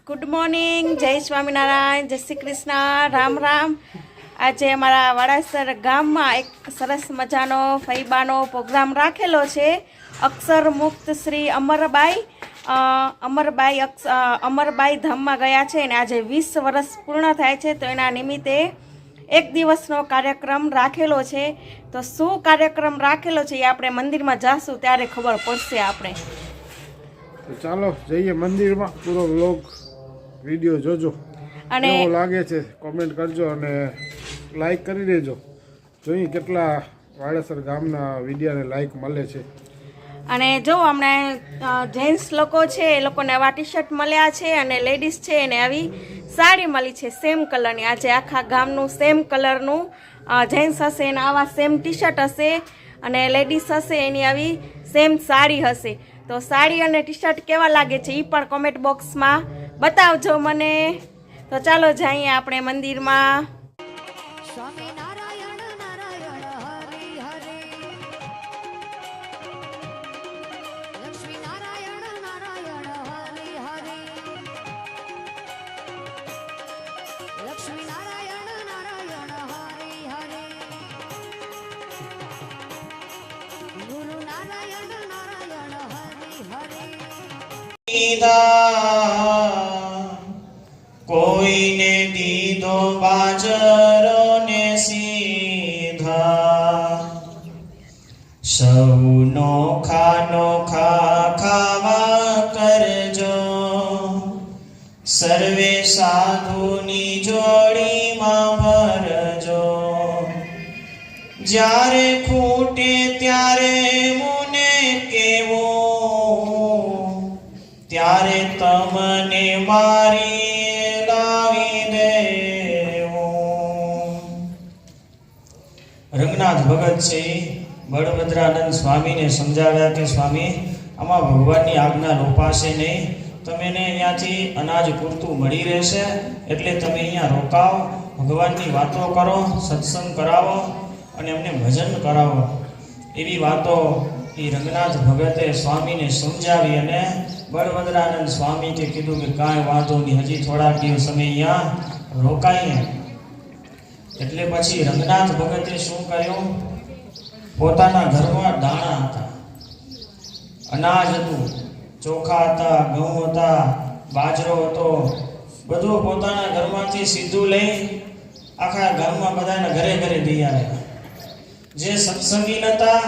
Good morning, જય સ્વામિનારાયણ, જય શ્રી કૃષ્ણ, રામ રામ. આજે અમારા વાડાસર ગામમાં એક સરસ મજાનો ફૈબાનો પ્રોગ્રામ રાખેલો છે. અક્ષર મુક્ત શ્રી અમરબાઈ ધામમાં ગયા છે અને આજે 20 વર્ષ પૂર્ણ થાય છે, તો એના નિમિત્તે એક દિવસનો કાર્યક્રમ રાખેલો છે. તો શું કાર્યક્રમ રાખેલો છે એ આપણે મંદિરમાં જાશું ત્યારે ખબર પડશે આપણે. તો ચાલો જઈએ મંદિરમાં. પૂરો વ્લોગ વિડીયો જોજો અને કેવો લાગે છે કોમેન્ટ કરજો અને લાઈક કરી દેજો. જોઈએ કેટલા વાડાસર ગામના વિડીયોને લાઈક મળે છે. અને જો અમને જેન્ટ્સ લોકો છે એ લોકોને આવા ટી શર્ટ મળ્યા છે અને લેડીઝ છે એને આવી સાડી મળી છે સેમ કલરની. આજે આખા ગામનું સેમ કલરનું જેન્ટ્સ હશે એને આવા સેમ ટી શર્ટ હશે અને લેડીઝ હશે એની આવી સેમ સાડી હશે. તો સાડી અને ટી શર્ટ કેવા લાગે છે એ પણ કોમેન્ટ બોક્સમાં બતાવજો મને. તો ચાલો જઈએ આપણે મંદિરમાં. કોઈને દીધો બાજરો ને સીધા, સૌનો ખાનોખા ખાવા કરજો. સર્વે સાધુની જોડીમાં ભરજો. જ્યારે ખૂટે ત્યારે મુને કેવો, ત્યારે તમને મારી લાવી દેવું. રંગનાથ ભગત છે બળભદ્રાનંદ સ્વામીને સમજાવ્યા કે સ્વામી આમાં ભગવાનની આજ્ઞા લોપાશે નહીં. તમે અહીંયાથી અનાજ પૂરતું મળી રહેશે એટલે તમે અહીંયા રોકાવો, ભગવાનની વાતો કરો, સત્સંગ કરાવો અને અમને ભજન કરાવો. એવી વાતો એ રંગનાથ ભગતે સ્વામીને સમજાવી અને બળભદ્રાનંદ સ્વામી કે કીધું કે કાંઈ વાંધો નહીં, હજી થોડાક દિવસ સમય અહીંયા રોકાઈએ. એટલે પછી રંગનાથ ભગતે શું કર્યું, પોતાના ઘરમાં દાણા હતા, અનાજ હતું, ચોખા હતા, ઘઉં હતા, બાજરો હતો, બધું પોતાના ઘરમાંથી સીધું લઈ આખા ગામમાં બધાના ઘરે ઘરે દઈ આવ્યા. જે સત્સંગી હતા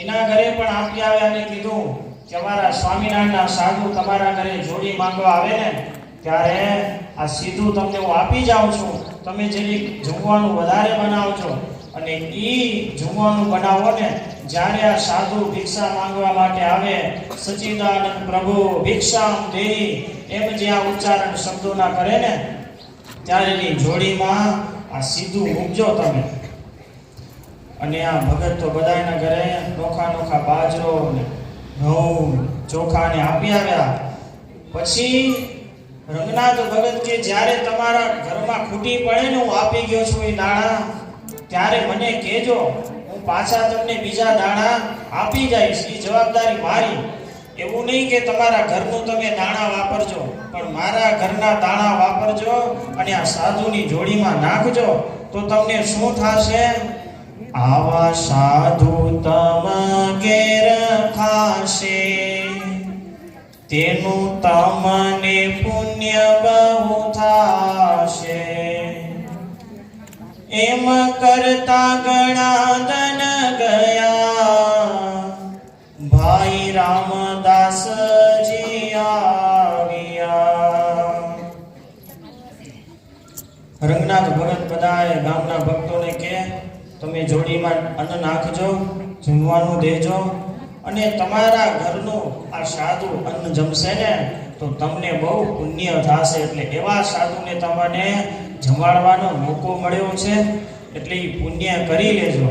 એના ઘરે પણ આપી આવ્યા અને કીધું કે અમારા સ્વામિનારાયણના સાધુ તમારા ઘરે જોડી માંગવા આવે ને ત્યારે આ સીધું તમને હું આપી જાઉં છું, તમે જેની જમવાનું વધારે બનાવજો અને ઈ જમવાનું બનાવો ને જ્યારે આ સાધુ ભિક્ષા માંગવા માટે આવે, સચ્ચિદાનંદ પ્રભુ ભિક્ષામ દેહી એમ જે આ ઉચ્ચારણ શબ્દોના કરે ને ત્યારે એની જોડીમાં આ સીધું મૂકજો તમે. અને આ ભગત તો બધાના ઘરે નોખા નોખા બાજરો ને ઘઉં ચોખાને આપી આવ્યા. પછી રંગનાથ ભગત કે જ્યારે તમારા ઘરમાં ખૂટી પડે ને હું આપી ગયો છું એ દાણા, ત્યારે મને કહેજો, હું પાછા તમને બીજા દાણા આપી જઈશ. એ જવાબદારી મારી. એવું નહીં કે તમારા ઘરનું તમે દાણા વાપરજો, પણ મારા ઘરના દાણા વાપરજો અને આ સાધુની જોડીમાં નાખજો. તો તમને શું થશે, આવા સાધુ તમ ઘેર ખાશે, તેનું તમને પુણ્ય બહુ થાશે. એમ કરતા ઘણા દન ગયા, ભાઈ રામદાસજી આવ્યા. રંગનાથ ભગત બધાએ ગામના ભક્તોને કે તમે જોડીમાં અન્ન નાખજો, જમવાનું દેજો અને તમારા ઘરનું આ સાધુ અન્ન જમશે ને તો તમને બહુ પુણ્ય થશે. એટલે એવા સાધુને તમને જમાડવાનો મોકો મળ્યો છે એટલે એ પુણ્ય કરી લેજો.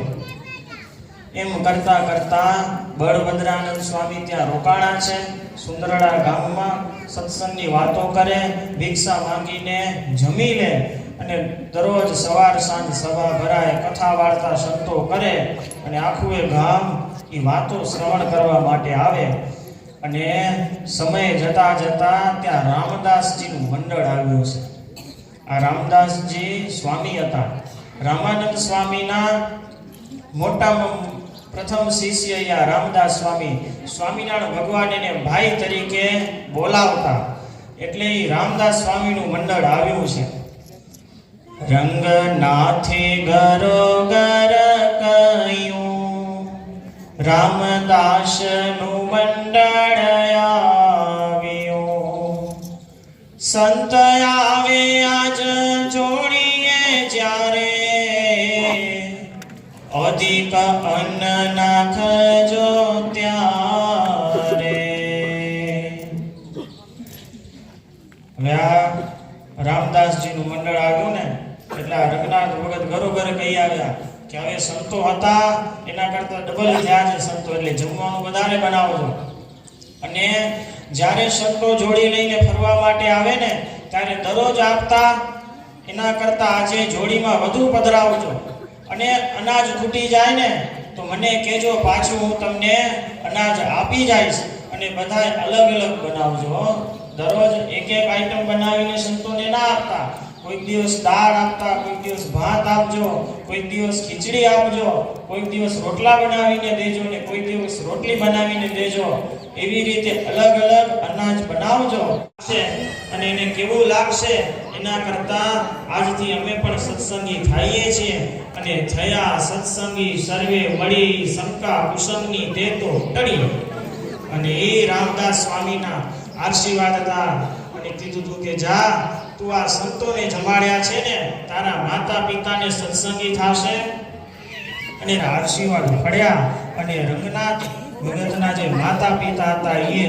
એમ કરતા કરતા બળભદ્રાનંદ સ્વામી ત્યાં રોકાણા છે સુંદરડા ગામમાં. સત્સંગની વાતો કરે, ભિક્ષા માંગીને જમી લે અને દરરોજ સવાર સાંજ સભા ભરાય, કથા વાર્તા સંતો કરે અને આખું એ ગામ એ વાતો શ્રવણ કરવા માટે આવે. અને સમય જતા જતા ત્યાં રામદાસજીનું મંડળ આવ્યું છે. આ રામદાસજી સ્વામી હતા. રામાનંદ સ્વામીના મોટામાં પ્રથમ શિષ્ય અહીંયા રામદાસ સ્વામી. સ્વામિનારાયણ ભગવાન એને ભાઈ તરીકે બોલાવતા, એટલે રામદાસ સ્વામીનું મંડળ આવ્યું છે. રંગનાથે ગરોગર કયું રામદાસનું મંડળ આવ્યું. સંત આવે આજ જોડીએ જ્યારે અધિક અન્ન નાખજો ત્યારે. હવે આ રામદાસજીનું મંડળ આવ્યું ને એટલે આ રંગનાથ ભગત ઘરોઘર કહી આવ્યા કે હવે સંતો હતા એના કરતા ડબલ થયા છે સંતો, એટલે જમવાનું વધારે બનાવજો. અને જ્યારે સંતો જોડી લઈને ફરવા માટે આવે ને ત્યારે દરરોજ આપતા એના કરતા આજે જોડીમાં વધુ પધરાવજો. અને અનાજ ખૂટી જાય ને તો મને કહેજો, પાછું હું તમને અનાજ આપી જઈશ. અને બધાય અલગ અલગ બનાવજો. દરરોજ એક એક આઈટમ બનાવીને સંતોને ના આપતા. કોઈક દિવસ દાળ આપતા, કોઈક દિવસ ભાત આપજો, કોઈક દિવસ ખીચડી આપજો, કોઈક દિવસ રોટલા બનાવીને દેજો ને કોઈક દિવસ રોટલી બનાવીને દેજો. એવી રીતે અલગ અલગ અનાજ બનાવજો. અને એને કેવું લાગશે એના કરતા આજથી અમે પણ સત્સંગી થઈએ છીએ. અને થયા સત્સંગી સર્વે મળી શંકા કુસંગની તે તો ટળી. અને એ રામદાસ સ્વામીના આશીર્વાદ હતા. અને કીધું તું કે જા તું આ સંતોને જમાડ્યા છે ને તારા માતા પિતાને સત્સંગી થશે. અને આશીર્વાદ પડ્યા. અને રંગનાથ ભગતના જે માતા પિતા હતા એ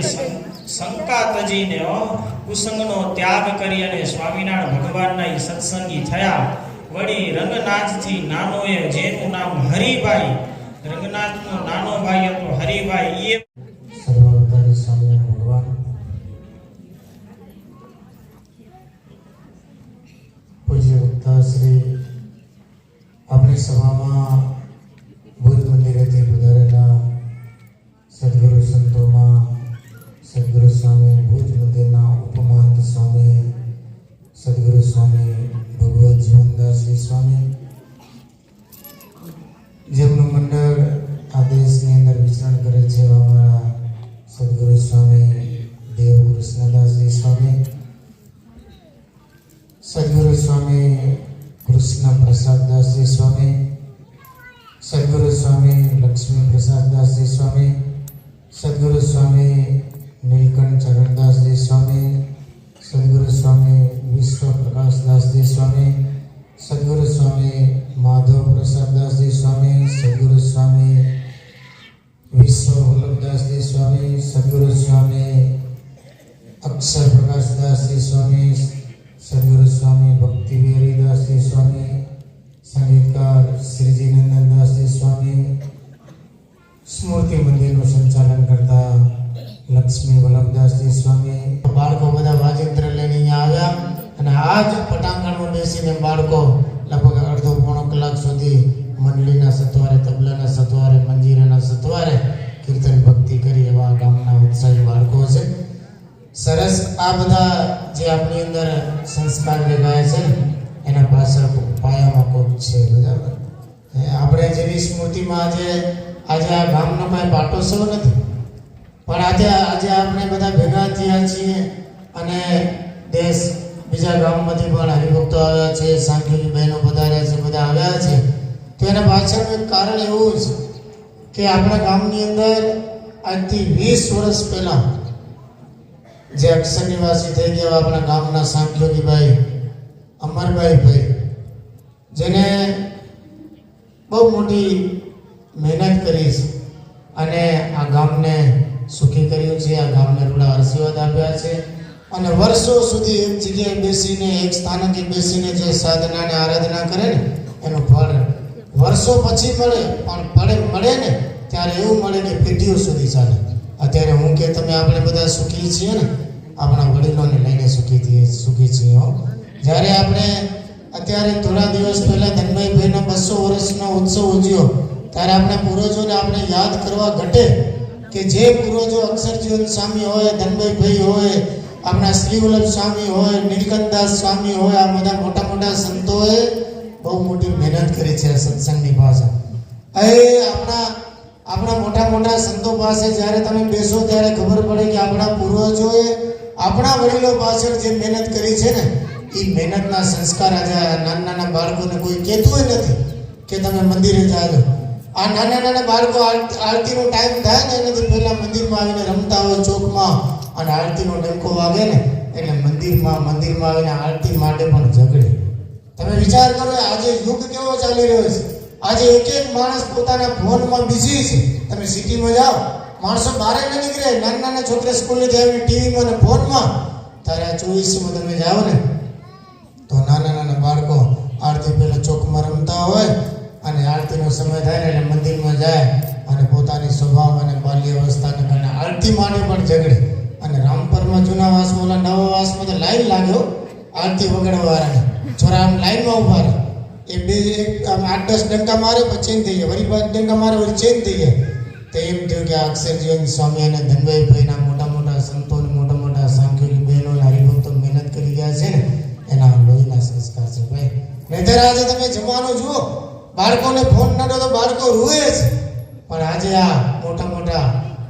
શંકા તજીને કુસંગનો ત્યાગ કરી અને સ્વામિનારાયણ ભગવાનના એ સત્સંગી થયા. વળી રંગનાથથી નાનો એ જેનું નામ હરિભાઈ, રંગનાથનો નાનો ભાઈ હતો હરિભાઈ. એ સર્વોપરી સ્વામિનારાયણ ભગવાન પૂજ્ય વક્તાશ્રી આપણી સભામાં ભુજ મંદિરેથી પધારેલા સદગુરુ સંતોમાં સદગુરુ સ્વામી ભુજ મંદિરના ઉપમહંત સ્વામી સદગુરુ સ્વામી ભગવત જીવનદાસજી સ્વામી, જેમનું મંડળ આ દેશની અંદર વિચરણ કરે છે, અમારા સદગુરુ સ્વામી દેવ કૃષ્ણદાસજી સ્વામી, સદગુરુ સ્વામી કૃષ્ણ પ્રસાદદાસજી સ્વામી, સદગુરુ સ્વામી લક્ષ્મી પ્રસાદદાસજી સ્વામી, સદગુરુ સ્વામી નીલકંઠ ચરણદાસજી સ્વામી, સદગુરુ સ્વામી વિશ્વ પ્રકાશદાસજી સ્વામી, સદગુરુ સ્વામી માધવ પ્રસાદદાસજી સ્વામી, સદગુરુ સ્વામી વિશ્વ વલ્લભદાસજી સ્વામી, સદગુરુ સ્વામી અક્ષર પ્રકાશદાસજી સ્વામી, સદગુરુ સ્વામી ભક્તિ વિહરીદાસજી સ્વામી, સંગીતકાર શ્રીજી નંદનદાસજી સ્વામી, સ્મૃતિ મંદિરનું સંચાલન કરતા લક્ષ્મી વલ્લભદાસજી સ્વામી. બાળકો બધા વાજિંત્ર લઈને અહીંયા આવ્યા અને આ જ પટાંગણમાં બેસીને બાળકો લગભગ અડધો પોણો કલાક સુધી મંડળીના સથવારે, તબલાના સથવારે, મંજીરાના સથવારે કીર્તન ભક્તિ કરી એવા ગામના ઉત્સાહી બાળકો છે. સરસ. આ બધા જે આપણી અંદર સંસ્કાર લેવાયા છે ને એના પાછળ પાયામાં કોક છે, બરાબર. આપણે જેવી સ્મૃતિમાં આજે આ ગામનો કાંઈ પાટોત્સવ નથી, પણ આજે આપણે બધા ભેગા થયા છીએ અને દેશ બીજા ગામમાંથી પણ હરિભક્તો આવ્યા છે, સાંખ્યોની બહેનો પધાર્યા છે, બધા આવ્યા છે. તો એના પાછળનું એક કારણ એવું છે કે આપણા ગામની અંદર આજથી 20 વર્ષ પહેલાં જે અક્ષર નિવાસી થઈ ગયા આપણા ગામના સાંખ્યોગીભાઈ અમરભાઈ, જેને બહુ મોટી મહેનત કરી છે અને આ ગામને સુખી કર્યું છે, આ ગામને થોડા આશીર્વાદ આપ્યા છે. અને વર્ષો સુધી એક જગ્યાએ બેસીને, એક સ્થાનકે બેસીને જે સાધના અને આરાધના કરે ને એનું ફળ વર્ષો પછી મળે, પણ મળે ને ત્યારે એવું મળે કે પેઢીઓ સુધી ચાલે. અત્યારે હું કે તમે આપણે બધા સુખી છીએ ને, આપણા વડીલોને લઈને સુખી છીએ. જ્યારે આપણે અત્યારે થોડા દિવસ પહેલા ધનભાઈભાઈનો 200 વર્ષનો ઉત્સવ ઉજવ્યો ત્યારે આપણે પૂર્વજોને આપણે યાદ કરવા ઘટે કે જે પૂર્વજો અક્ષરજીવન સ્વામી હોય, ધનભાઈ હોય, આપણા શ્રીવલ્લભ સ્વામી હોય, નીલકંઠદાસ સ્વામી હોય, આ બધા મોટા મોટા સંતોએ બહુ મોટી મહેનત કરી છે સત્સંગની પાછળ. આપણા મોટા મોટા સંતો પાસે જ્યારે તમે બેસો ત્યારે ખબર પડે કે આપણા પૂર્વજોએ આપણા વડીલો પાછળ જે મહેનત કરી છે ને એ મહેનતના સંસ્કાર આજે નાના નાના બાળકોને કોઈ કહેતું નથી કે તમે મંદિરે જાજો. આ નાના નાના બાળકો આરતીનો ટાઈમ થાય ને એનાથી પહેલા મંદિરમાં આવીને રમતા હોય ચોકમાં, અને આરતીનો ડંકો વાગે ને એટલે મંદિરમાં આવીને આરતી માટે પણ ઝઘડે. તમે વિચાર કરો આજે યુગ કેવો ચાલી રહ્યો છે. આજે એક એક માણસ પોતાના ફોનમાં બિઝી છે. તમે સિટીમાં જાઓ, માણસો બહાર ન નીકળે, નાના નાના છોકરા સ્કૂલે જાય ટીવીમાં અને ફોનમાં. ત્યારે આ 24માં તમે જાઓ ને તો નાના નાના બાળકો આરતી પહેલા ચોકમાં રમતા હોય, અને આરતીનો સમય થાય ને એટલે મંદિરમાં જાય અને પોતાની સ્વભાવ અને બાલ્ય અવસ્થાને કારણે આરતી માટે પણ ઝઘડે. અને રામપરમાં જૂના વાસમાં, ઓલા નવા વાસમાં તો લાઈન લાગ્યો આરતી વગાડવાવાળાને. છોરા આમ લાઈનમાં ઉભા રહે, એ બે 8-10 ડંકા મારે પછી ચેન્જ થઈ જાય, વળી 5 ડંકા મારે વળી ચેન્જ થઈ જાય. તો એમ થયું કે અક્ષરજીવન સ્વામી અને ધનભાઈના મોટા મોટા સંતો, મોટા મોટા સાંખ્યોની બહેનો, હરિભક્તો મહેનત કરી ગયા છે ને એના લોહીના સંસ્કાર છે ભાઈ. નહીંતર આજે તમે જમાનો જુઓ, બાળકોને ફોન ન દો તો બાળકો રૂએ છે. પણ આજે આ મોટા મોટા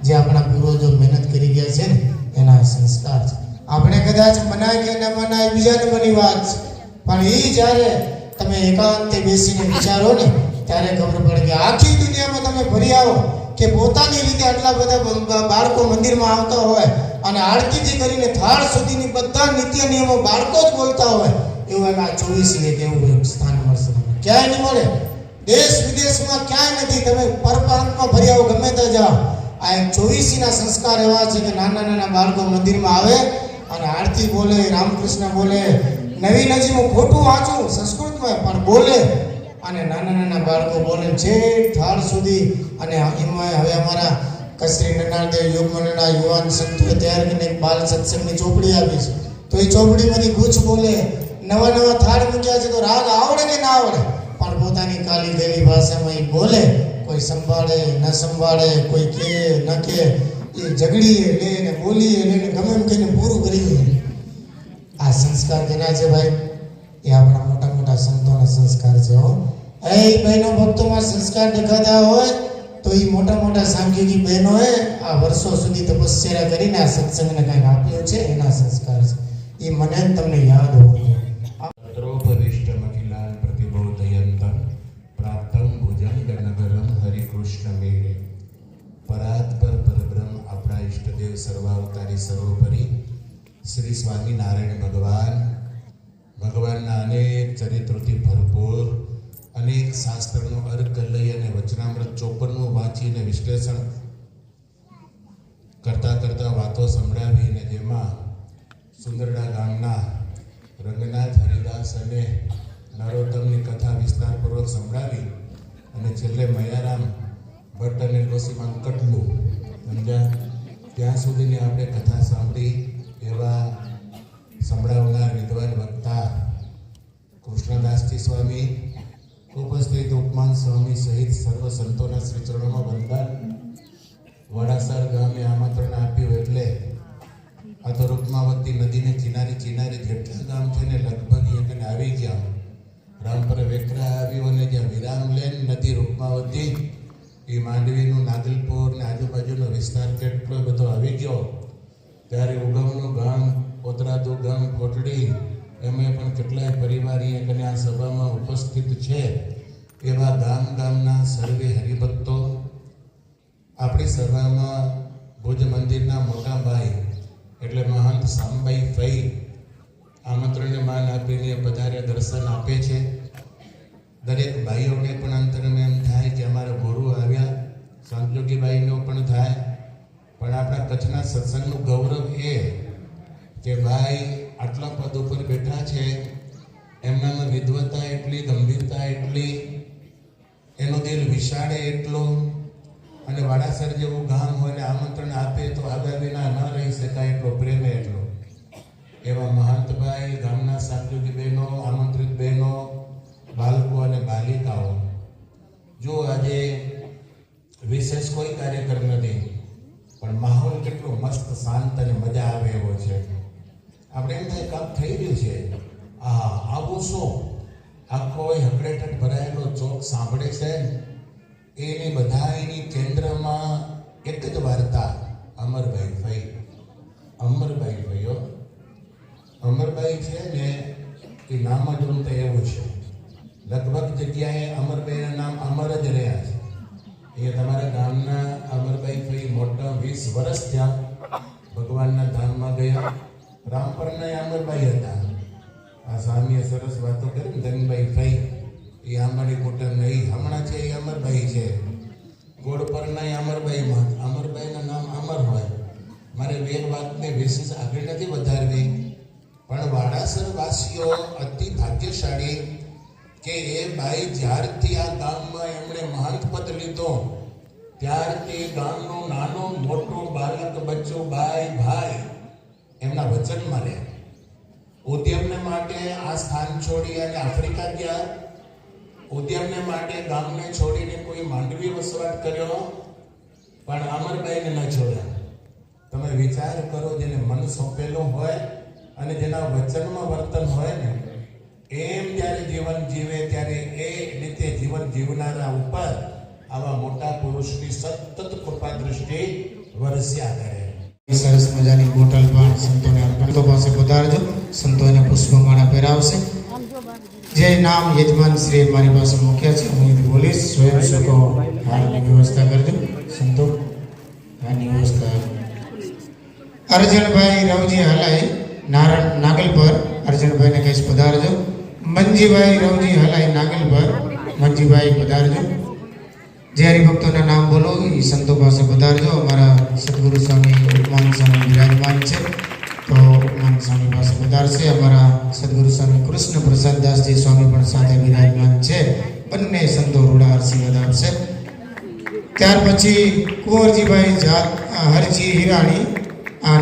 જે આપણા પૂર્વજો મહેનત કરી ગયા છે ને એના સંસ્કાર છે. આપણે કદાચ મનાય કે ન મનાય બીજાને બની વાત છે, પણ એ જ્યારે તમે એકાંતે બેસીને વિચારો ને ત્યારે ખબર પડે કે આખી દુનિયામાં તમે ફરી આવો કે પોતાની રીતે આટલા બધા બાળકો મંદિરમાં આવતા હોય અને આરતીથી કરીને થાળ સુધીની બધા નીતિ નિયમો બાળકો જ બોલતા હોય, એવું એમ આ 24 એક એવું એક સ્થાન મળશે. ક્યાંય નહીં મળે, દેશ વિદેશમાં ક્યાંય નથી. તમે પરપ્રાંતમાં ફરી આવો, ગમે ત્યાં જાઓ, આ એક 24ના સંસ્કાર એવા છે કે નાના નાના બાળકો મંદિરમાં આવે અને આરતી બોલે, રામકૃષ્ણ બોલે. નવી નજીવું ખોટું વાંચું સંસ્કૃતમાં પણ બોલે, અને નાના નાના બાળકો બોલે છે થાળ સુધી. અને એમાં હવે અમારા કશ્રી નનાદેવ યોગમંડળના યુવાન સંતોએ તૈયાર કરીને એક બાલ સત્સંગની ચોપડી આપી છે. તો એ ચોપડીમાંથી ગુચ્છ બોલે, નવા નવા થાળ મૂક્યા છે. તો રાગ આવડે કે ના આવડે પણ પોતાની કાલી ગયેલી ભાષામાં એ બોલે. કોઈ સંભાળે ન સંભાળે, કોઈ કે ન કે, એ ઝઘડીએ લે ને બોલીએ લે ને ગમે એમ કહીને પૂરું કરી દે. આ સંસ્કાર કેના છે ભાઈ? એ આપણા મોટા મોટા સંતોના સંસ્કાર છે. એ બહેનો ભક્તોમાં સંસ્કાર દેખાતા હોય તો એ મોટા મોટા સાંખ્યોગી બહેનોએ આ વર્ષો સુધી તપસ્યા કરીને આ સત્સંગને કંઈક આપ્યું છે, એના સંસ્કાર છે. એ મને તમને યાદ હોય. દ્રૌપદિષ્ટમખિલાન પ્રતિબોધયંતં પ્રાપ્તમ ભુજંગનગરમ હરિકૃષ્ણ મેળે. પરાત્પર પરબ્રહ્મ આપણા ઈષ્ટદેવ સર્વાવતારી સર્વોપરી શ્રી સ્વામિનારાયણ ભગવાનના અનેક ચરિત્રોથી ભરપૂર, અનેક શાસ્ત્રનો અર્ક લઈ અને વચનામૃત 54 વાંચીને વિશ્લેષણ કરતા વાતો સંભળાવીને જેમાં સુંદરડા ગામના રંગનાથ હરિદાસ અને નરોત્તમની કથા વિસ્તારપૂર્વક સંભળાવી અને છેલ્લે મયારામ ભટ્ટ અને ડોસીમાં કટલું સમજ્યા ત્યાં સુધીની આપણે કથા સાંભળી. એવા સંભળાવનાર વિદ્વાન વક્તા કૃષ્ણદાસજી સ્વામી, ઉપસ્થિત ઉપમાન સ્વામી સહિત સર્વ સંતોના શ્રી ચરણોમાં વંદન. વડાસર ગામે આમંત્રણ આપ્યું એટલે આ તો રૂકમાવતી નદીને કિનારે જેટલા ગામ છે ને લગભગ એકને આવી ગયા. રામપર વેકરા આવ્યું અને જ્યાં વિરામલેન નદી રૂકમાવતી એ માંડવીનું નાગલપુર ને આજુબાજુનો વિસ્તાર કેટલો બધો આવી ગયો. ત્યારે ઉગમનું ગામ, પોતરાદુ ગામ, કોટડી, એમાં પણ કેટલાય પરિવાર અહીંયા આ સભામાં ઉપસ્થિત છે. એવા ગામના સર્વે હરિભક્તો આપણી સભામાં ભુજ મંદિરના મોટા ભાઈ એટલે મહંત સામભાઈ ફઈ આમંત્રણને માન આપીને પધાર્યા, દર્શન આપે છે. દરેક ભાઈઓને પણ અંતરમાં એમ થાય કે અમારા ગુરુ આવ્યા, સંજોગીભાઈનો પણ થાય. પણ આપણા કચ્છના સત્સંગનું ગૌરવ એ કે ભાઈ આટલા પદ ઉપર બેઠા છે, એમનામાં વિદ્વતા એટલી, ગંભીરતા એટલી, એનો દિલ વિશાળે એટલો. અને વાડાસર જેવું ગામ હોય ને આમંત્રણ આપે તો આગળ વિના ન રહી શકાય એટલો પ્રેમ એટલો. એવા મહંતભાઈ, ગામના સાંખ્યોગી બહેનો, આમંત્રિત બહેનો, બાળકો અને બાલિકાઓ, જો આજે વિશેષ કોઈ કાર્યક્રમ નથી, પણ માહોલ કેટલો મસ્ત શાંત અને મજા આવે એવો છે. આપણે એમ થાય કામ થઈ રહ્યું છે. આવું શું આખો હકડેઠક ભરાયેલો ચોક સાંભળે છે. એની બધાની કેન્દ્રમાં એક જ વાર્તા, અમરભાઈ ભાઈ. અમરભાઈ ભાઈઓ, અમરભાઈ છે ને એ નામ જ તો એવું છે. લગભગ જગ્યાએ અમરભાઈના નામ અમર જ રહ્યા છે. એ તમારા ગામના અમરભાઈ ભાઈ મોટા 20 વર્ષ થયા ભગવાનના ધામમાં ગયા. રામપરના અમરભાઈ હતા. આ સ્વામીએ સરસ વાતો કરી ને ધનભાઈ ભાઈ, એ આંબાડી કોટર નહીં હમણાં છે, એ અમરભાઈ છે. ગોળપરના અમરભાઈમાં અમરભાઈના નામ અમર હોય. મારે વેર વાતને વિશેષ આગળ નથી વધારવી, પણ વાડાસર વાસીઓ અતિ ભાગ્યશાળી કે એ બાઈ જ્યારથી આ ગામમાં એમણે મહંત પદ લીધો ત્યારથી ગામનો નાનો મોટો બાલક બચ્ચો બાઈ ભાઈ એમના વચનમાં રહ્યા. ઉદ્યમને માટે આ સ્થાન છોડી અને આફ્રિકા ગયા. ઉદ્યમને માટે ગામને છોડીને કોઈ માંડવી વસવાટ કર્યો, પણ અમરભાઈને ન છોડ્યા. તમે વિચાર કરો, જેને મન સોંપેલું હોય અને જેના વચનમાં વર્તન હોય ને એમ જ્યારે જીવન જીવે ત્યારે એ રીતે જીવન જીવનારા ઉપર આવા મોટા પુરુષની સતત કૃપા દ્રષ્ટિ વરસ્યા કરે. સરસ મજાની બોટલ પણ સંતોને સંતો પાસે પધારજો. સંતોને પુષ્પમાળા પહેરાવશે. જે નામ યજમાન શ્રી મારી પાસે મૂક્યા છે હું બોલીશ. સ્વયંસેવકો હાલની વ્યવસ્થા કરજો. સંતો હાલની વ્યવસ્થા. અર્જણભાઈ રવજી હલાઈ નાગલ પર અર્જણભાઈને કહીશ પધારજો. મંજીભાઈ રવજી હલાઈ નાગલ પર મંજીભાઈ પધારજો. જે હરિભક્તોના નામ બોલો એ સંતો પાસે પધારજો. અમારા સદગુરુ સ્વામી ઉપમાન સ્વામી વિરાજમાન છે, તો ઉપમાન સ્વામી પાસે પધારશે. અમારા સદગુરુ સ્વામી કૃષ્ણ પ્રસાદ દાસજી સ્વામી પણ સાથે વિરાજમાન છે. બંને સંતો રૂડા આશીર્વાદ આપશે. ત્યાર પછી કુંવરજીભાઈ હરજી હિરાણી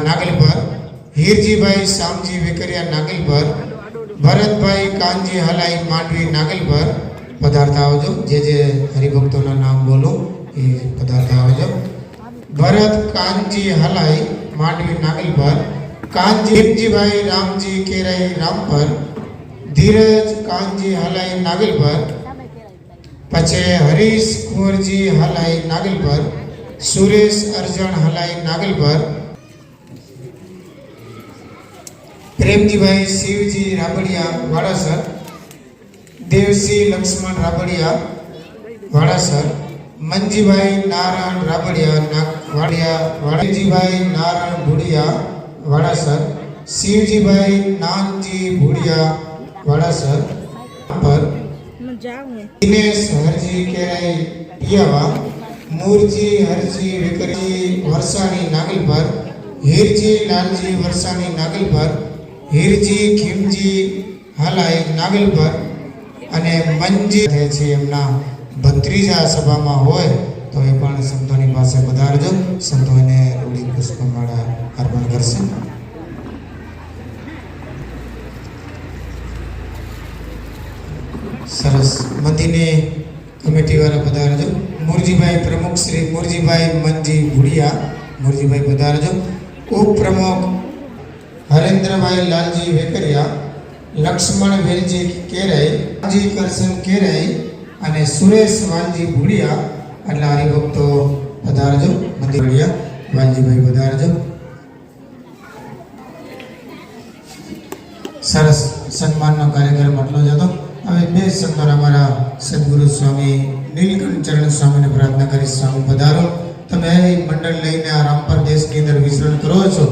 નાગલ પર, હીરજીભાઈ શામજી વેકરિયા નાગલ પર, ભરતભાઈ કાનજી હલાઈ માંડવી નાગલ પર પધારતા આવજો. જે હરિભક્તોના નામ બોલો એ પધારતા આવજો. ભરત કાનજી હલાઈ માંડવી નાગલ પર, કાનજી હિમજીભાઈ રામજી કેરાઈ રામ પર, ધીરજ કાનજી હલાઈ નાગલ પર, પછી હરીશ કુંવરજી હલાઈ નાગલ પર, સુરેશ અર્જણ હલાઈ નાગલ પર, પ્રેમજીભાઈ શિવજી રાબડિયા વાડાસર, દેવસિંહ લક્ષ્મણ રાબડિયા વાડાસર, મંજીભાઈ નારાયણ રાબડિયા વાડીજીભાઈ નારાયણ ભુડિયા વાડાસર, શિવજીભાઈ નાનજી ભુડિયા વાડાસર પર, દિનેશ હરજી કેરાઈ પિયાવા, મૂરજી હરજી વેકરજી વરસાણી નાગલ પર, હીરજી લાલજી વરસાણી નાગલ પર, હીરજી ખીમજી હલાઈ નાગલ પર અને મંજી રહે છે. એમના ભત્રીજા સભામાં હોય તો એ પણ સંતોની પાસે પધારજો. સંતો એને રૂડી પુષ્પમાળા અર્પણ કરશે. સરસ. મંદિરની કમિટીવાળા પધારજો. મુરજીભાઈ પ્રમુખ શ્રી મુરજીભાઈ મંજી ભુડિયા મુરજીભાઈ પધારજો. ઉપપ્રમુખ હરેન્દ્રભાઈ લાલજી વેકરિયા, લક્ષ્મણ વેલજી કેરાઈ, જી કરશન કેરાઈ અને સુરેશ વાલજી ભુડિયા એટલે હરિભક્તો પધારજો. મંદિર વાલજીભાઈ પધારજો. સરસ સન્માનનો કાર્યક્રમ આટલો જ હતો. હવે બે સંતો અમારા સદગુરુ સ્વામી નીલકંઠ ચરણ સ્વામીને પ્રાર્થના કરી. સ્વામી પધારો. તમે અહીં મંડળ લઈને આ રામપર દેશની અંદર વિચરણ કરો છો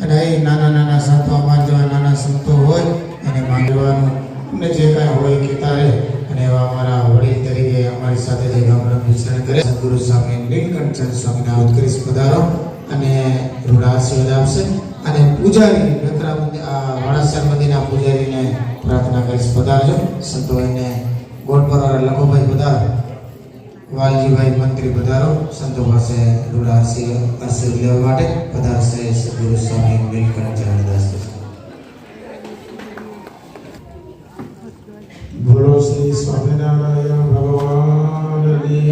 અને અહીં નાના નાના સંતો અમારા જેવા નાના સંતો હોય એને માંગવાનું અને જે કાંઈ હોય કહેતા રહે. અને એવા અમારા વડીલ તરીકે અમારી સાથે જે ગામડાનું વિચરણ કરે સદગુરુ સ્વામી નીલકંઠ ચરણ સ્વામીને આવત કરીશ પધારો અને રૂડા આશીર્વાદ આપશે. અને પૂજારી વાડાસર મંદિરના પૂજારીને પ્રાર્થના કરીશ પધારજો. સંતો એને ગોળપરવાળા લખોભાઈ પધાર, વાલજીભાઈ મંત્રી પધારો. સંતો પાસે રૂડા આશીર્વાદ લેવા માટે પધારશે સદગુરુ સ્વામી નીલકંઠ ચરણદાસ. બોલો શ્રી સ્વામિનારાયણ ભગવાનની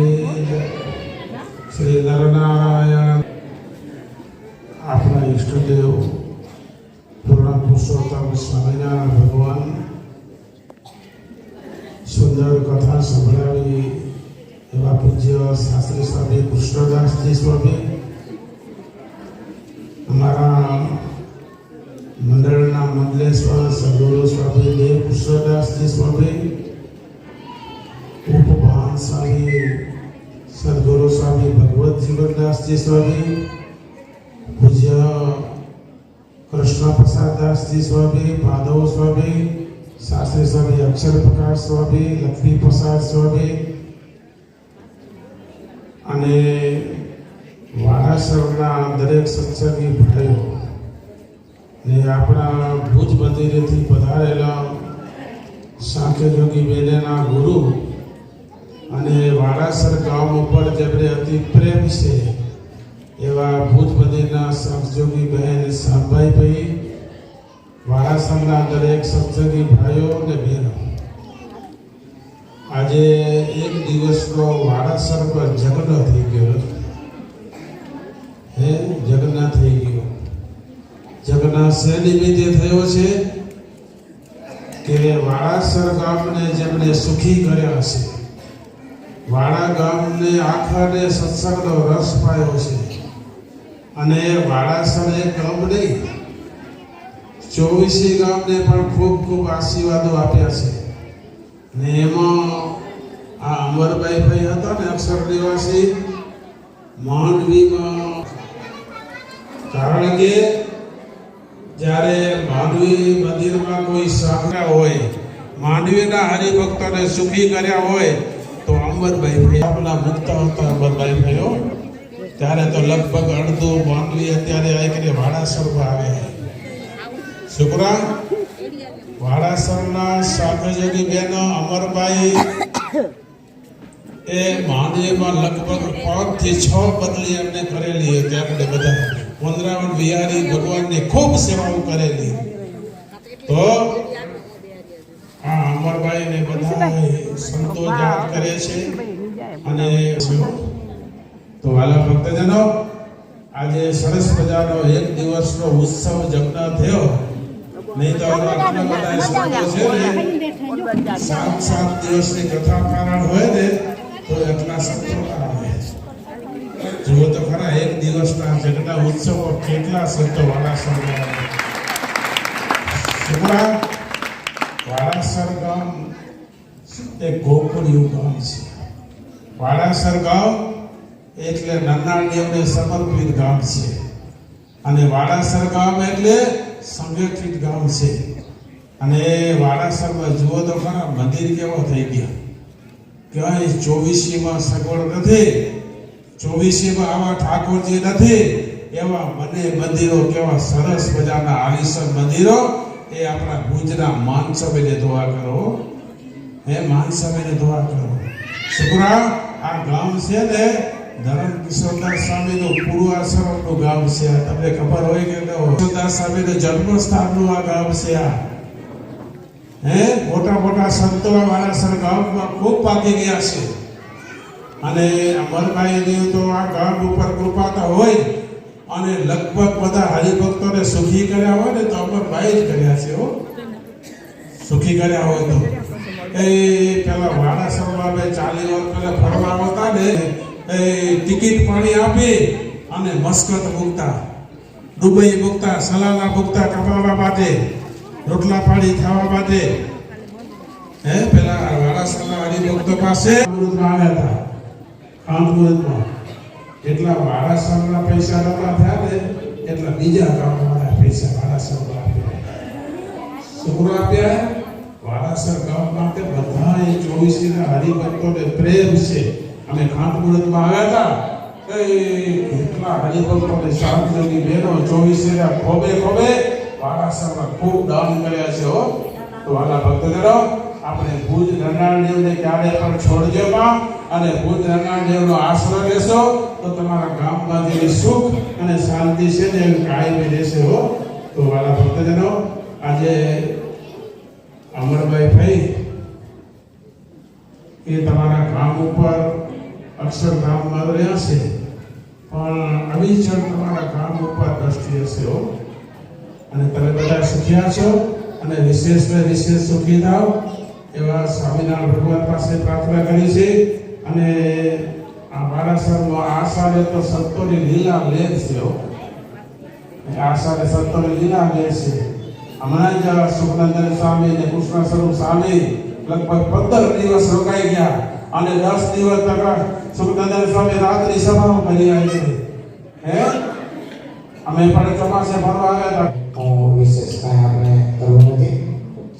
જય. શ્રી નરનારાયણ સ્વામિનારાયણ ભગવાન સુંદર કથા સંભળાવી એવા પૂજ્ય શાસ્ત્રી સ્વામી કૃષ્ણદાસજી સ્વામી, અમારા મંડળના મંડલેશ્વર સદગુરુ સ્વામી દેવ કૃષ્ણદાસજી સ્વામી, ઉપભાન સ્વામી સદગુરુ સ્વામી ભગવત જીવનદાસજી સ્વામી, પૂજ્ય કૃષ્ણ પ્રસાદદાસજી સ્વામી, માધવ સ્વામી, શાસ્ત્રી સ્વામી અક્ષર પ્રકાશ સ્વામી, લક્ષ્મી પ્રસાદ સ્વામી અને વારાસરના દરેક સત્સંગી ભાઈઓ ને આપણા ભુજ મંદિરેથી પધારેલા સાંખ્યયોગી બેલેના ગુરુ અને વારાસર ગામ ઉપર જેમને અતિ પ્રેમ છે એવા ભુજ મંદિરના સાંખ્યયોગી બહેન શામભાઈ, વારાસરના દરેક સત્સંગી ભાઈઓ અને બહેનો, આજે એક દિવસનો વારાસર પર જગન થઈ ગયો. જગન્ન થઈ ગયો. જગન્ન શે નિમિત્તે થયો છે કે વારાસર ગામને જેમને સુખી કર્યા છે, વાડા ગામને આખાને સત્સંગનો રસ પાયો છે અને વારાસર એક ગામ નહીં 24 ગામને પણ ખૂબ ખૂબ આશીર્વાદો આપ્યા છે. ને એમાં આ અમરભાઈ ભાઈ હતા ને અક્ષર નિવાસી માંડવીમાં, કારણ કે જ્યારે માંડવી મંદિરમાં કોઈ સાંભળ્યા હોય, માંડવીના હરિભક્તોને સુખી કર્યા હોય તો અમરભાઈ ભાઈ આપણા મુક્ત હતા. અમરભાઈ ભાઈઓ ત્યારે તો લગભગ અડધું માંડવી અત્યારે આવીને વાડાસરમાં આવે. શુક્રા વાડાસરના સાંખ્યયોગી બહેનો અમરભાઈ એ માંડવીમાં લગભગ 5 થી 6 બદલી એમને કરેલી હતી. આપણે બધા વંદરાવન વિહારી ભગવાનની ખૂબ સેવાઓ કરેલી. તો આ અમરભાઈ ને બધા સંતો યાદ કરે છે. અને તો વાલા ભક્તજનો, આજે સરસ મજાનો એક દિવસનો ઉત્સવ જગના થયો. નહીં તો આટલા બધા સંતો છે ને 7 દિવસની કથા પારાયણ હોય ને તો એટલા સંતો આવે. જુઓ તો ખરા એક દિવસના જગના ઉત્સવ કેટલા સંતો વારાસર વારાસર ગામ એક ગોકુળિયું ગામ છે. વારાસર ગામ એટલે નન્નાદેવને સમર્પિત ગામ છે અને વારાસર ગામ એટલે સંગઠિત ગામ છે. અને વારાસરમાં જુઓ તો ખરા મંદિર કેવો થઈ ગયા. ક્યાંય 24માં સગવડ નથી, 24માં આવા ઠાકોરજી નથી, એવા મને મંદિરો કેવા સરસ મજાના આલીશાન મંદિરો. એ આપણા ભુજના માનસભેને દુઆ કરો, માનસભેને દુઆ કરો. શુક્રા આ ગામ છે ને ધરમ કિશોરદાસ સ્વામીનું પૂર્વાશ્રમનું ગામ છે. તમને ખબર હોય કે કિશોરદાસ સ્વામીનું જન્મસ્થાનનું આ ગામ છે. મોટા મોટા સંતો વારાસર ગામમાં ખૂબ પાકી ગયા છે. અને અમરભાઈની તો આ ગામ ઉપર કૃપા હોય અને લગભગ બધા હરિભક્તોને સુખી કર્યા હોય ને તો અમરભાઈ જ કર્યા છે. સુખી કર્યા હોય તો એ પેલા વારાસરમાં 40 વર્ષ પહેલા ફરવા આવતા ને એ ટિકિટ પાણી આપી અને મસ્કત મૂકતા, દુબઈ મૂકતા, સલાલા મૂકતા કમાવા માટે, રોટલા પાણી ખાવા માટે. પેલા વારાસરના હરિભક્તો પાસે આવ્યા હતા કામપુરમાં. એટલા વારાસરના પૈસા નતા થયા ને એટલા બીજા ગામવાળા પૈસા વારાસરમાં આપ્યા. શું આપ્યા? વારાસર ગામ માટે બધા 24ના હરિભક્તોને પ્રેમ છે. અમે ખાનપુરમાં આવ્યા હતા, એટલા હરિભક્તોને શાંતિની બહેનો 24ના ખોબે ખોબે વારાસરમાં ખૂબ દાન કર્યા છે. તો વાલા ભક્તજનો, આપણે ભુજ નરનાળદેવને ક્યારે પણ છોડજો માં અને ભુજ નરનાળદેવનો આશરો લેશો તો તમારા ગામમાં જે સુખ અને શાંતિ છે ને કાયમી રહેશે. તો વાલા ભક્તજનો, આજે અમરભાઈ ભાઈ એ તમારા ગામ ઉપર અક્ષરધામમાં રહ્યા છે, પણ અવિચળ તમારા ગામ ઉપર દ્રષ્ટિ હશે. અને તમે બધા શીખ્યા છો અને વિશેષને વિશેષ સુખી થાવ એવા સ્વામિનારાયણ ભગવાન પાસે પ્રાર્થના કરી છે. અને આ બારાસરનો આ સાલે તો સંતોની લીલા લેર છે હો. આ સાલે સંતોની લીલા લેર છે. હમણાં જ સુખનંદન સ્વામી અને કૃષ્ણ સ્વરૂપ સ્વામી લગભગ 15 દિવસ રોકાઈ ગયા અને 10 દિવસ તક સુખનંદન સ્વામી રાત્રિ સભાઓ કરી આવી છે. હે અમે પણ ચોમાસે ફરવા આવ્યા હતા. વિશેષ કાંઈ આપણે કરવું નથી.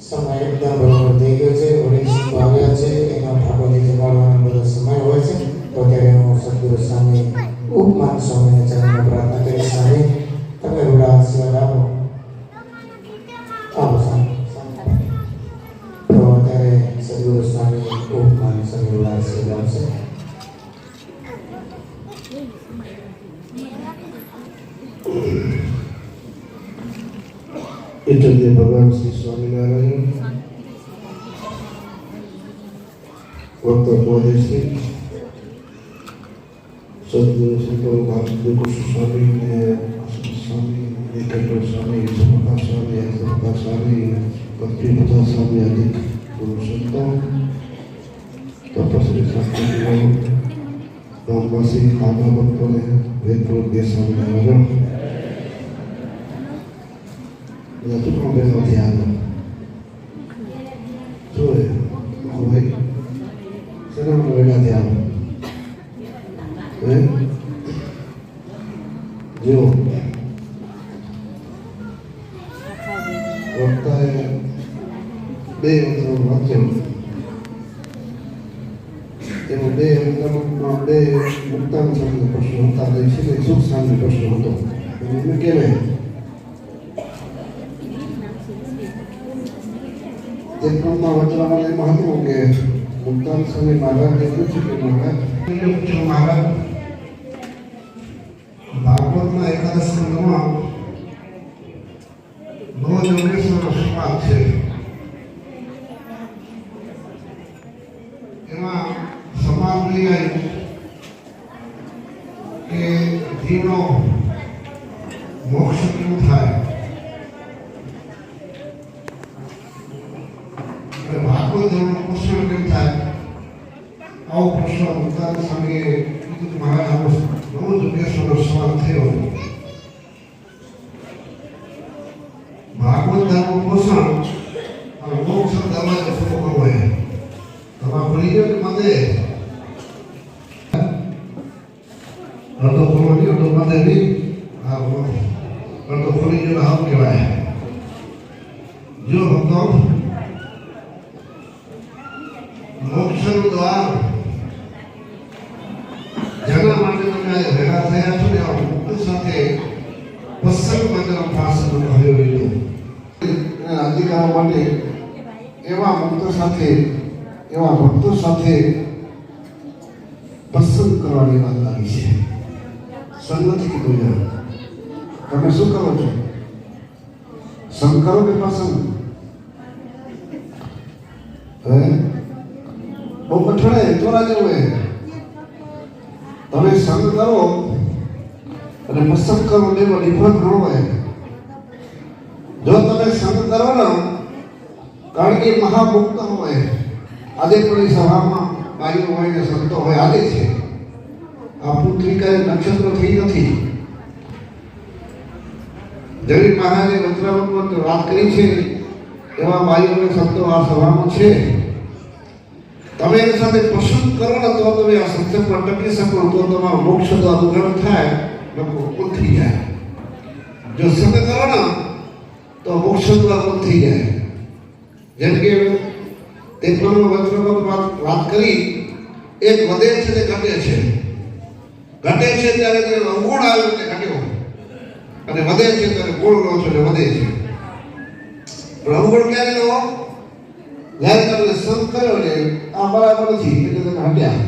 સમય એકદમ બરોબર થઈ ગયો છે. ઓડિયન્સ આવ્યા છે એનો ઠાકોરજી જમાડવાનો બધો સમય હોય છે. તો ત્યારે હું સદગુરુ સ્વામી ઉપમાન સ્વામીને ચરણમાં પ્રાર્થના કરી. સ્વામી તમે રૂડા આશીર્વાદ આપો. આવો સ્વામી. તો ત્યારે સદગુરુ સ્વામી ઉપમાન સ્વામી રૂડા આશીર્વાદ આપશે. એટલે ભગવાન શ્રી સ્વામિનારાયણ વક્ત બોધેશ્રી સદગુરુ સંતો કૃષ્ણ સ્વામી ને સ્વામી નિકટ સ્વામી સમકા સ્વામી સમકા સ્વામી પત્રીપુતા સ્વામી આદિ ગુરુ સંતો તપસ્વી શાસ્ત્રીઓ ગામવાસી ખાના ભક્તોને વેદપુર સ્વામિનારાયણ બધા ટુકડો બેનો ધ્યાન જોયે હવે શરમ વેલા ધ્યાન હે જો વક્તાએ બે અંતરો વાંચ્યો એમાં બે અંતરમાં બે મુક્તાન સ્વામીનો પ્રશ્ન હતા અને છે સુખ સ્વામીનો પ્રશ્ન હતો એને કહેવાય તેમાં વચરામાં એમાં હતું કે મુક્તાન સ્વામી મહારાજે પૂછ્યું કે મહારાજ ભાગવતના એકાદશ સ્કંદમાં બહુ જ 19નો શ્લોક છે. એમાં સમાપ્તિ આવી કે જીવનો મોક્ષ કેવું થાય. ભાગવત ધર્મનો પ્રશ્ન કેમ થાય આવો પ્રશ્ન મુક્તાન સ્વામીએ કીધું કે મહારાજ આવો બહુ જ 19નો સવાલ થયો. ભાગવત ધર્મનું પોષણ અને મોક્ષ દરવાજો પૂરો કરવો હોય તમારા ભૂલી ગયો કે મને અડધો ખોલો નહીં અડધો મને નહીં હા અડધો ખોલી ગયો હાવ કહેવાય. જો ભક્તો મોક્ષનું દ્વાર જેના માટે તમે ભેગા થયા છો ને આ મુક્ત સાથે પસંદ મંદિર પાસે કહ્યું લીધું રાજી કરવા માટે એવા મુક્ત સાથે એવા ભક્તો સાથે પસંદ કરવાની વાત આવી છે. સંગ નથી કીધું યાર તમે શું કરો છો સંગ કરો કે પસંદ હે બહુ કઠણ ચોરા જેવું હે. તમે સંગ કરો અને પસંદ કરો એવો ડિફરન્ટ ન હોય. જો તમે સંગ કરો ને કારણ કે મહામુક્ત હોય આજે પણ સભામાં ભાઈઓ હોય ને સંતો હોય આજે છે. આ પૃથ્વી કઈ નક્ષત્ર થઈ નથી. જગત મહારાજે વચરાવત વાત કરી છે એવા ભાઈઓ અને સંતો આ સભામાં છે. તમે એની સાથે પસંદ કરો ને તો તમે આ સત્સંગમાં ટકી શકો તો તમારો મોક્ષ દ્વાર ઉઘડ થાય લોકો બંધ થઈ જાય. જો સંગ કરો ને તો મોક્ષ દ્વાર બંધ થઈ જાય. જેમ કે તે વચરાવત વાત કરી એક વધે છે તે ઘટે છે. ઘટે છે ત્યારે તે અવગુણ આવ્યો તે ઘટ્યો અને વધે છે ત્યારે ગુણ લો છો એટલે વધે છે. પણ અવગુણ ક્યારે લો જ્યારે તમે સંગ કર્યો ને આ બરાબર નથી એટલે તમે હટ્યા.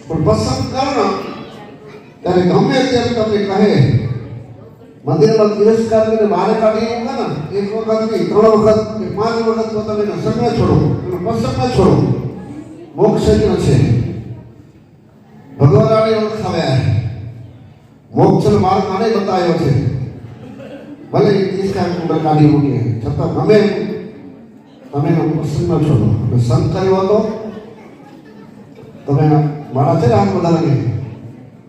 પણ પસંદ કરો ત્યારે ગમે તેમ તમને કહે મંદિરમાં તિરસ્કાર કરીને બહાર કાઢી મૂકે ને એક વખત નહીં 3 વખત 5 વખત તો તમે સંગ છોડો અને પસંદ છોડો મોક્ષ છે. ભગવાન આને ઓળખાવ્યા મોક્ષનો માર્ગ આને બતાવ્યો છે. ભલે તિરસ્કાર કાઢી મૂકે છતાં ગમે તમે એનો પ્રસન્ન છો અને સંત કર્યો હતો. તમે માળા છે ને હાથ બધા લાગે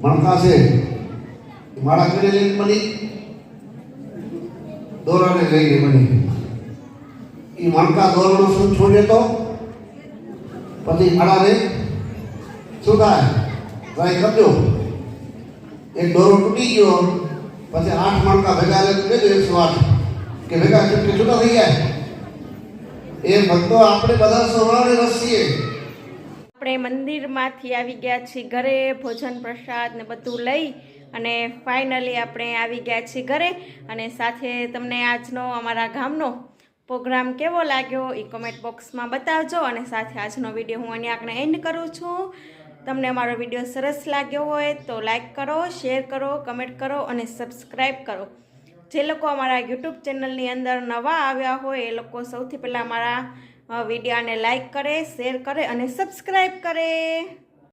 મણકા છે માળા કરી લઈને બની દોરાને લઈને બની એ મણકા દોરવાનો શું છોડે તો પછી માળાને શું થાય ટ્રાય કરજો. એક દોરો તૂટી ગયો પછી 8 મણકા ભેગા લઈને 108 કે ભેગા છૂટકે છૂટા થઈ જાય. એ ભક્તો આપણે બધા સવારે વસીએ. આપણે મંદિરમાંથી આવી ગયા છીએ ઘરે, ભોજન પ્રસાદ ને બધું લઈ અને ફાઇનલી આપણે આવી ગયા છીએ ઘરે. અને સાથે તમને આજનો અમારા ગામનો પ્રોગ્રામ કેવો લાગ્યો એ કમેન્ટ બોક્સમાં બતાવજો. અને સાથે આજનો વિડીયો હું અહીંયા આપણે એન્ડ કરું છું. તમને અમારો વિડીયો સરસ લાગ્યો હોય તો લાઈક કરો, શેર કરો, કમેન્ટ કરો અને સબસ્ક્રાઈબ કરો. જે લોકો અમારા યુટ્યુબ ચેનલની અંદર નવા આવ્યા હોય એ લોકો સૌથી પહેલાં અમારા વિડીયોને લાઈક કરે, શેર કરે અને સબસ્ક્રાઈબ કરે.